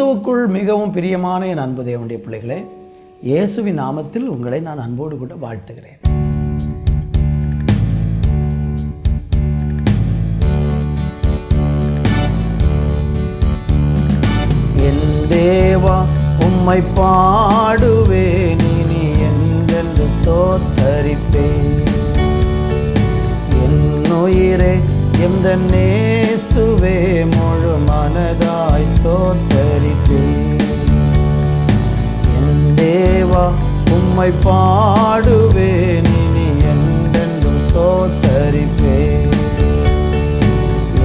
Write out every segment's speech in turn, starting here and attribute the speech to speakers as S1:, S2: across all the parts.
S1: கிறிஸ்துவுக்குள் மிகவும் பிரியமான என் அன்பு தேவனுடைய பிள்ளைகளே, இயேசுவின் நாமத்தில் உங்களை நான் அன்போடு கூட வாழ்த்துகிறேன். என் தேவா உம்மை பாடுவேன், இனி என்றென்று ஸ்தோத்தரிப்பேன். என் உயிரே எந்த நேசுவே முழு மனதாய் ஸ்தோத்தரிப்பேன். என் தேவா உம்மை பாடுவேன், இனி என்றென்று ஸ்தோத்தரிப்பேன்.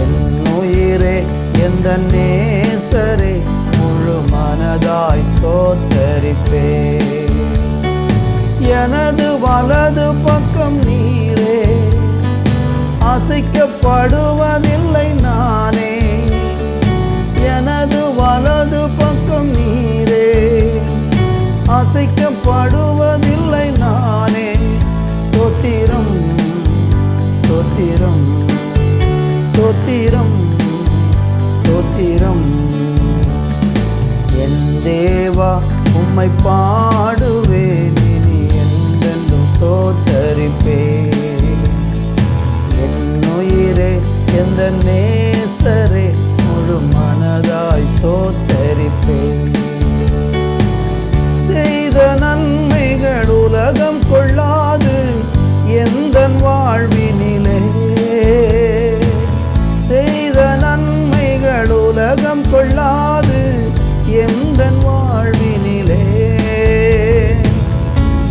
S1: என் உயிரே எந்த நேசரே முழு மனதாய் ஸ்தோத்தரிப்பேன். எனது வலது பக்கம் நீரே, அசைக்கப்படுவதில்லை நானே. எனது வலது பக்கம் நீரே, அசைக்கப்படுவதில்லை நானே. ஸ்தோத்திரம் ஸ்தோத்திரம் ஸ்தோத்திரம் ஸ்தோத்திரம். என் தேவா உம்மை பாடுவேன், இனி என்றென்றும் ஸ்தோத்தரிப்பேன். உயிரே எந்த நேசரே முழு மனதாய் ஸ்தோத்தரிப்பேன். செய்த நன்மைகள் உலகம் கொள்ளாது எந்தன் வாழ்வினிலே. செய்த நன்மைகள் உலகம் கொள்ளாது எந்தன் வாழ்வினிலே.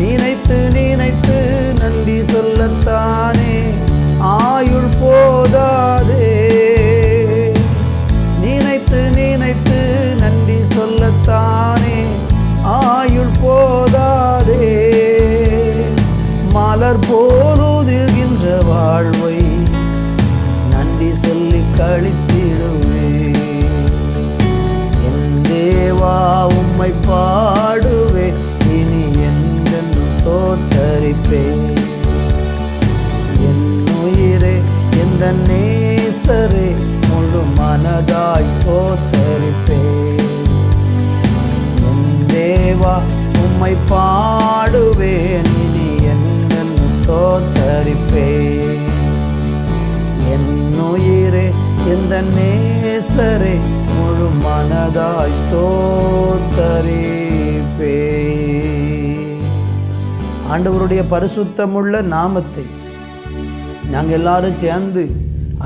S1: நினைத்து நினைத்து நன்றி சொல்லத்தானே ஆயுள் போதாதே. நினைத்து நினைத்து நன்றி சொல்லத்தானே ஆயுள் போதாதே. மலர் போலுதிர்கின்ற வாழ்வை நன்றி சொல்லி கழித்திடுவே. என் தேவா உம்மை பாடுவே, இனி என்றென்றும் ஸ்தோத்தரிப்பேன். எந்த நேசரே முழு மனதாய் ஸ்தோத்தரிப்பேன். என் தேவா உம்மை பாடுவேன், இனி என்னென்னு ஸ்தோத்தரிப்பேன். என் உயிரே எந்த நேசரே முழு மனதாய் ஸ்தோத்தரிப்பேன். ஆண்டவருடைய பரிசுத்தமுள்ள நாமத்தை நாங்கள் எல்லாரும் சேர்ந்து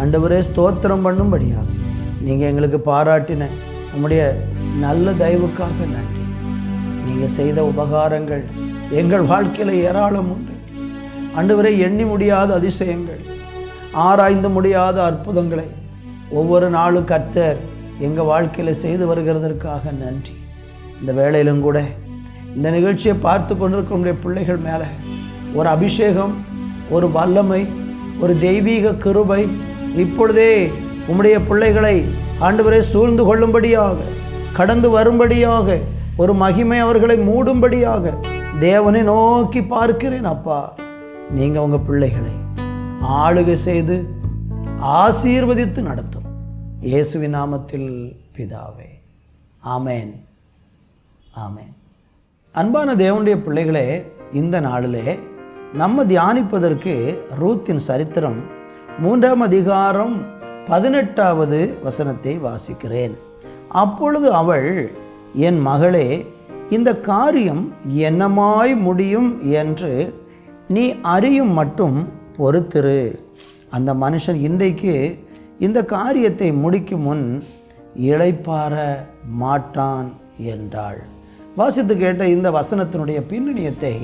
S1: ஆண்டவரே ஸ்தோத்திரம் பண்ணும்படியா நீங்கள் எங்களுக்கு பாராட்டின உம்முடைய நல்ல தயவுக்காக நன்றி. நீங்கள் செய்த உபகாரங்கள் எங்கள் வாழ்க்கையில் ஏராளம் உண்டு. ஆண்டவரே எண்ணி முடியாத அதிசயங்கள், ஆராய்ந்து முடியாத அற்புதங்களை ஒவ்வொரு நாளும் கர்த்தர் எங்கள் வாழ்க்கையில் செய்து வருகிறதற்காக நன்றி. இந்த வேளையிலும் கூட இந்த நிகழ்ச்சியை பார்த்து கொண்டிருக்கிற பிள்ளைகள் மேலே ஒரு அபிஷேகம், ஒரு வல்லமை, ஒரு தெய்வீக கிருபை இப்பொழுதே உம்முடைய பிள்ளைகளை ஆண்டவரே சூழ்ந்து கொள்ளும்படியாக, கடந்து வரும்படியாக, ஒரு மகிமை அவர்களை மூடும்படியாக தேவனை நோக்கி பார்க்கிறேன். அப்பா, நீங்கள் உங்கள் பிள்ளைகளை ஆளுகை செய்து ஆசீர்வதித்து நடத்தும். இயேசுவின் நாமத்தில் பிதாவே, ஆமேன் ஆமேன். அன்பான தேவனுடைய பிள்ளைகளே, இந்த நாளிலே நம்ம தியானிப்பதற்கு ரூத்தின் சரித்திரம் 3ஆம் அதிகாரம் 18வது வசனத்தை வாசிக்கிறேன். அப்பொழுது அவள், என் மகளே, இந்த காரியம் என்னமாய் முடியும் என்று நீ அறியும் மட்டும் பொறுத்திரு. அந்த மனுஷன் இன்றைக்கு இந்த காரியத்தை முடிக்கும் முன் இளைப்பாற மாட்டான் என்றாள். வாசித்து கேட்ட இந்த வசனத்தினுடைய பின்னணியத்தை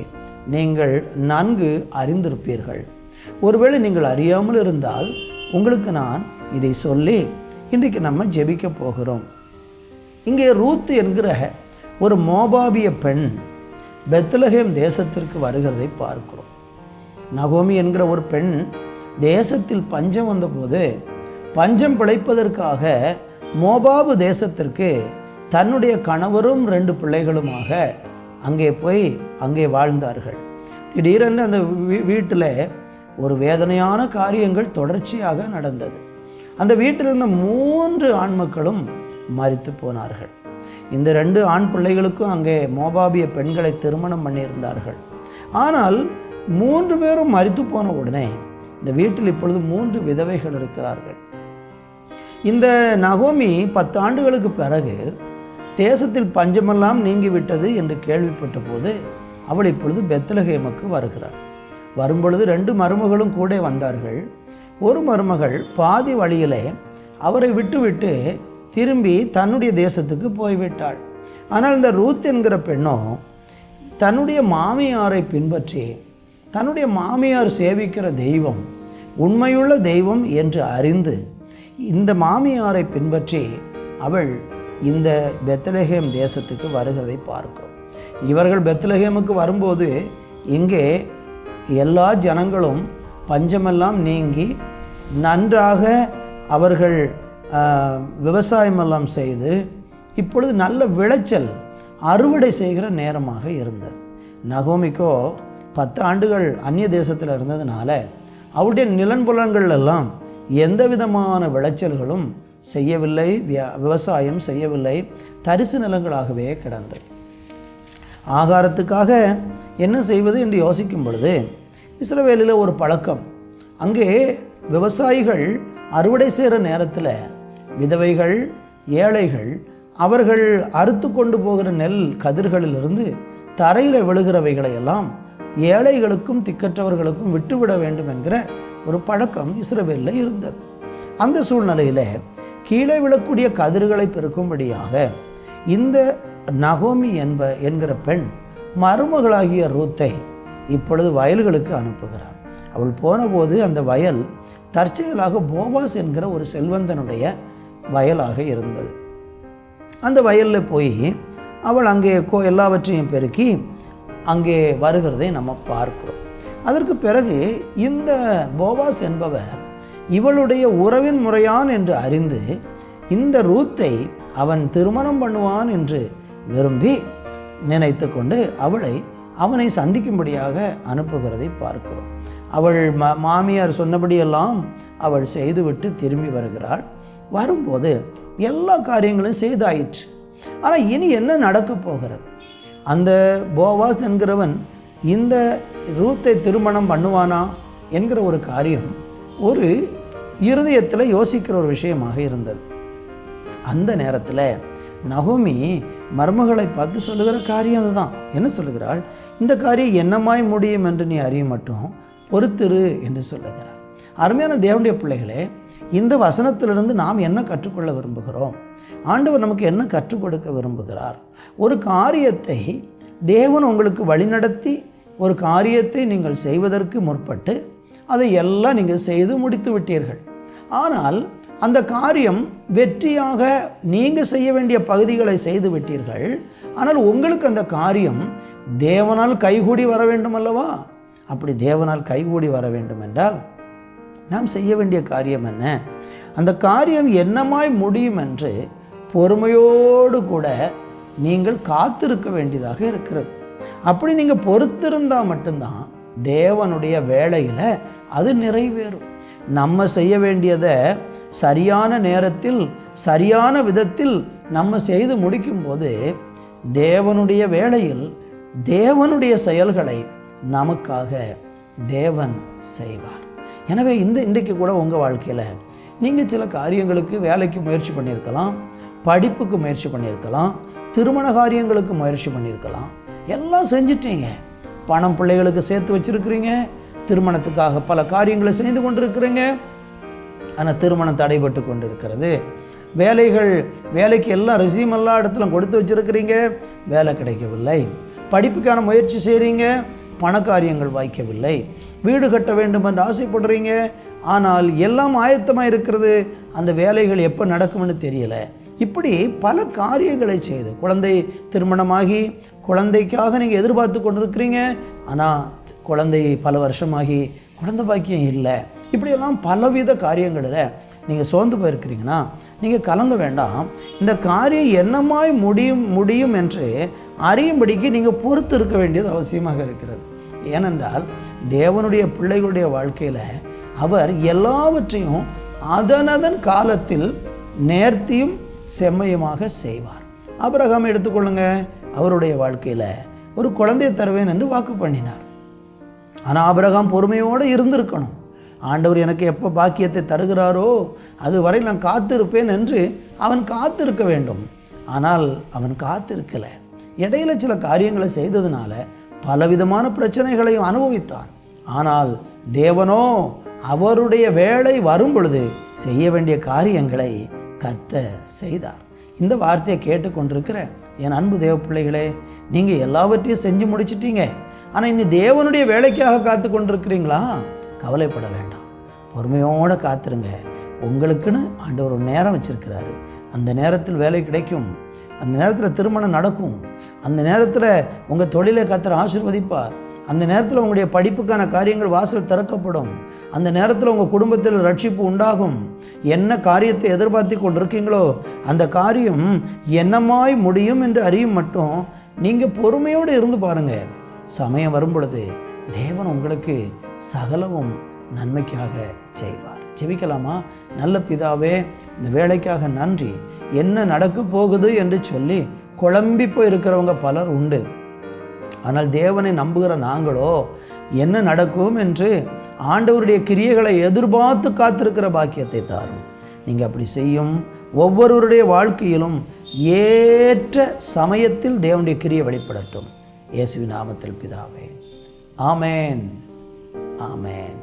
S1: நீங்கள் நன்கு அறிந்திருப்பீர்கள். ஒருவேளை நீங்கள் அறியாமல் இருந்தால் உங்களுக்கு நான் இதை சொல்லி இன்றைக்கு நம்ம ஜெபிக்க போகிறோம். இங்கே ரூத் என்கிற ஒரு மோபாபிய பெண் பெத்லகேம் தேசத்திற்கு வருகிறதை பார்க்கிறோம். நகோமி என்கிற ஒரு பெண் தேசத்தில் பஞ்சம் வந்தபோது பஞ்சம் பிழைப்பதற்காக மோபாபு தேசத்திற்கு தன்னுடைய கணவரும் 2 பிள்ளைகளுமாக அங்கே வாழ்ந்தார்கள். திடீரென்று அந்த வீட்டில் ஒரு வேதனையான காரியங்கள் தொடர்ச்சியாக நடந்தது. அந்த வீட்டில் இருந்த 3 ஆண் மக்களும் மரித்து போனார்கள். இந்த 2 ஆண் பிள்ளைகளுக்கும் அங்கே மோபாபிய பெண்களை திருமணம் பண்ணியிருந்தார்கள். ஆனால் 3 பேரும் மரித்து போன உடனே இந்த வீட்டில் இப்பொழுது 3 விதவைகள் இருக்கிறார்கள். இந்த நகோமி 10 ஆண்டுகளுக்கு பிறகு தேசத்தில் பஞ்சமெல்லாம் நீங்கிவிட்டது என்று கேள்விப்பட்ட போது அவள் இப்பொழுது பெத்லகேமுக்கு வருகிறாள். வரும்பொழுது 2 மருமகளும் கூட வந்தார்கள். ஒரு மருமகள் பாதி வழியிலே அவரை விட்டுவிட்டு திரும்பி தன்னுடைய தேசத்துக்கு போய்விட்டாள். ஆனால் இந்த ரூத் என்கிற பெண்ணோ தன்னுடைய மாமியாரை பின்பற்றி தன்னுடைய மாமியார் சேவிக்கிற தெய்வம் உண்மையுள்ள தெய்வம் என்று அறிந்து இந்த மாமியாரை பின்பற்றி அவள் இந்த பெத்லகேம் தேசத்துக்கு வருகிறதை பார்க்கிறோம். இவர்கள் பெத்லகேமுக்கு வரும்போது இங்கே எல்லா ஜனங்களும் பஞ்சமெல்லாம் நீங்கி நன்றாக அவர்கள் விவசாயமெல்லாம் செய்து இப்பொழுது நல்ல விளைச்சல் அறுவடை செய்கிற நேரமாக இருந்தது. நகோமிக்கோ 10 ஆண்டுகள் அந்நிய தேசத்தில் இருந்ததுனால அவருடைய நிலன்புலன்கள் எல்லாம் எந்த விதமான விளைச்சல்களும் செய்யவில்லை, விவசாயம் செய்யவில்லை, தரிசு நிலங்களாகவே கிடந்தது. ஆகாரத்துக்காக என்ன செய்வது என்று யோசிக்கும் பொழுது இஸ்ரவேலில் ஒரு பழக்கம், அங்கே விவசாயிகள் அறுவடை செய்கிற நேரத்தில் விதவைகள் ஏழைகள் அவர்கள் அறுத்து கொண்டு போகிற நெல் கதிர்களிலிருந்து தரையில் விழுகிறவைகளை எல்லாம் ஏழைகளுக்கும் திக்கற்றவர்களுக்கும் விட்டுவிட வேண்டும் என்கிற ஒரு பழக்கம் இஸ்ரவேலில் இருந்தது. அந்த சூழ்நிலையில் கீழே விழக்கூடிய கதிர்களை பெருக்கும்படியாக இந்த நகோமி என்கிற பெண் மருமகளாகிய ரூத்தை இப்பொழுது வயல்களுக்கு அனுப்புகிறாள். அவள் போனபோது அந்த வயல் தற்செயலாக போவாஸ் என்கிற ஒரு செல்வந்தனுடைய வயலாக இருந்தது. அந்த வயலில் போய் அவள் அங்கே எல்லாவற்றையும் பெருக்கி அங்கே வருகிறதை நம்ம பார்க்கிறோம். அதற்கு பிறகு இந்த போவாஸ் என்பவர் இவளுடைய உறவின் முறையான் என்று அறிந்து இந்த ரூத்தை அவன் திருமணம் பண்ணுவான் என்று விரும்பி நினைத்து கொண்டு அவனை சந்திக்கும்படியாக அனுப்புகிறதை பார்க்கிறோம். அவள் மாமியார் சொன்னபடியெல்லாம் அவள் செய்துவிட்டு திரும்பி வருகிறாள். வரும்போது எல்லா காரியங்களும் செய்தாயிற்று. ஆனால் இனி என்ன நடக்கப் போகிறது? அந்த போவாஸ் என்கிறவன் இந்த ரூத்தை திருமணம் பண்ணுவானா என்கிற ஒரு காரியம் ஒரு இருதயத்தில் யோசிக்கிற ஒரு விஷயமாக இருந்தது. அந்த நேரத்தில் நகோமி மருமகளை பார்த்து சொல்லுகிற காரியம் அதுதான். என்ன சொல்லுகிறாள்? இந்த காரியம் என்னமாய் முடியும் என்று நீ அறிய மட்டும் பொறுத்திரு என்று சொல்லுகிறார். அருமையான தேவனுடைய பிள்ளைகளே, இந்த வசனத்திலிருந்து நாம் என்ன கற்றுக்கொள்ள விரும்புகிறோம்? ஆண்டவர் நமக்கு என்ன கற்றுக் கொடுக்க விரும்புகிறார்? ஒரு காரியத்தை தேவன் உங்களுக்கு வழிநடத்தி ஒரு காரியத்தை நீங்கள் செய்வதற்கு முற்பட்டு அதை எல்லாம் நீங்கள் செய்து முடித்து விட்டீர்கள். ஆனால் அந்த காரியம் வெற்றியாக நீங்கள் செய்ய வேண்டிய பகுதிகளை செய்து விட்டீர்கள். ஆனால் உங்களுக்கு அந்த காரியம் தேவனால் கைகூடி வர வேண்டும் அல்லவா? அப்படி தேவனால் கைகூடி வர வேண்டும் என்றால் நாம் செய்ய வேண்டிய காரியம் என்ன? அந்த காரியம் என்னமாய் முடியும் என்று பொறுமையோடு கூட நீங்கள் காத்திருக்க வேண்டியதாக இருக்கிறது. அப்படி நீங்கள் பொறுத்திருந்தால் மட்டும்தான் தேவனுடைய வேளையில் அது நிறைவேறும். நம்ம செய்ய வேண்டியதை சரியான நேரத்தில் சரியான விதத்தில் நம்ம செய்து முடிக்கும்போது தேவனுடைய வேளையில் தேவனுடைய செயல்களை நமக்காக தேவன் செய்வார். எனவே இன்றைக்கு கூட உங்கள் வாழ்க்கையில் நீங்கள் சில காரியங்களுக்கு வேலைக்கு முயற்சி பண்ணியிருக்கலாம், படிப்புக்கு முயற்சி பண்ணியிருக்கலாம், திருமண காரியங்களுக்கு முயற்சி பண்ணியிருக்கலாம். எல்லாம் செஞ்சிட்டீங்க. பணம் பிள்ளைகளுக்கு சேர்த்து வச்சுருக்கிறீங்க, திருமணத்துக்காக பல காரியங்களை செய்து கொண்டிருக்கிறீங்க. ஆனால் திருமணம் தடைபட்டு கொண்டு இருக்கிறது. வேலைக்கு எல்லாம் ரெஸ்யூம் எல்லா இடத்துலையும் கொடுத்து வச்சுருக்கிறீங்க, வேலை கிடைக்கவில்லை. படிப்புக்கான முயற்சி செய்கிறீங்க, பணக்காரியங்கள் வாய்க்கவில்லை. வீடு கட்ட வேண்டும் என்று ஆசைப்படுறீங்க, ஆனால் எல்லாம் ஆயத்தமாக இருக்கிறது, அந்த வேலைகள் எப்போ நடக்கும்னு தெரியலை. இப்படி பல காரியங்களை செய்து குழந்தை திருமணமாகி குழந்தைக்காக நீங்கள் எதிர்பார்த்து கொண்டிருக்கிறீங்க. ஆனால் குழந்தை பல வருஷமாகி குழந்தை பாக்கியம் இல்லை. இப்படியெல்லாம் பலவித காரியங்களில் நீங்கள் சோர்ந்து போயிருக்கிறீங்கன்னா நீங்கள் கலங்க வேண்டாம். இந்த காரியம் என்னமாய் முடியும் என்று அறியும்படிக்கு நீங்கள் பொறுத்து இருக்க வேண்டியது அவசியமாக இருக்கிறது. ஏனென்றால் தேவனுடைய பிள்ளைகளுடைய வாழ்க்கையில் அவர் எல்லாவற்றையும் அதனதன் காலத்தில் நேர்த்தியும் செம்மையுமாக செய்வார். ஆபிரகாமை எடுத்துக்கொள்ளுங்க. அவருடைய வாழ்க்கையில் ஒரு குழந்தையை தருவேன் என்று வாக்கு பண்ணினார். ஆனால் ஆபிரகாம் பொறுமையோடு இருந்திருக்கணும். ஆண்டவர் எனக்கு எப்போ பாக்கியத்தை தருகிறாரோ அதுவரை நான் காத்திருப்பேன் என்று அவன் காத்திருக்க வேண்டும். ஆனால் அவன் காத்திருக்கலை. இடையில சில காரியங்களை செய்ததுனால பலவிதமான பிரச்சனைகளையும் அனுபவித்தான். ஆனால் தேவனோ அவருடைய வேலை வரும் பொழுது செய்ய வேண்டிய காரியங்களை கர்த்தர் செய்தார். இந்த வார்த்தையை கேட்டுக்கொண்டிருக்கிற என் அன்பு தேவ பிள்ளைகளே, நீங்கள் எல்லாவற்றையும் செஞ்சு முடிச்சிட்டீங்க. ஆனால் இனி தேவனுடைய வேலைக்காக காத்து கொண்டிருக்கிறீங்களா? கவலைப்பட வேண்டாம், பொறுமையோடு காத்துருங்க. உங்களுக்குன்னு ஆண்டவர் ஒரு நேரம் வச்சிருக்கிறாரு. அந்த நேரத்தில் வேலை கிடைக்கும், அந்த நேரத்தில் திருமணம் நடக்கும், அந்த நேரத்தில் உங்கள் தொழிலை கர்த்தர் ஆசீர்வதிப்பார், அந்த நேரத்தில் உங்களுடைய படிப்புக்கான காரியங்கள் வாசல் திறக்கப்படும், அந்த நேரத்தில் உங்கள் குடும்பத்தில் ரட்சிப்பு உண்டாகும். என்ன காரியத்தை எதிர்பார்த்து கொண்டிருக்கீங்களோ அந்த காரியம் என்னமாய் முடியும் என்று அறியும் மட்டும் நீங்கள் பொறுமையோடு இருந்து பாருங்கள். சமயம் வரும் பொழுது தேவன் உங்களுக்கு சகலவும் நன்மைக்காக செய்வார். ஜெபிக்கலாமா? நல்ல பிதாவே, இந்த வேலைக்காக நன்றி. என்ன நடக்க போகுது என்று சொல்லி குழம்பி போயிருக்கிறவங்க பலர் உண்டு. ஆனால் தேவனை நம்புகிற நாங்களோ என்ன நடக்கும் என்று ஆண்டவருடைய கிரியைகளை எதிர்பார்த்து காத்திருக்கிற பாக்கியத்தை தாரும். நீங்கள் அப்படி செய்யும் ஒவ்வொருவருடைய வாழ்க்கையிலும் ஏற்ற சமயத்தில் தேவனுடைய கிரியை வெளிப்படட்டும். இயேசுவின் நாமத்தில் பிதாவே, ஆமேன், ஆமேன்.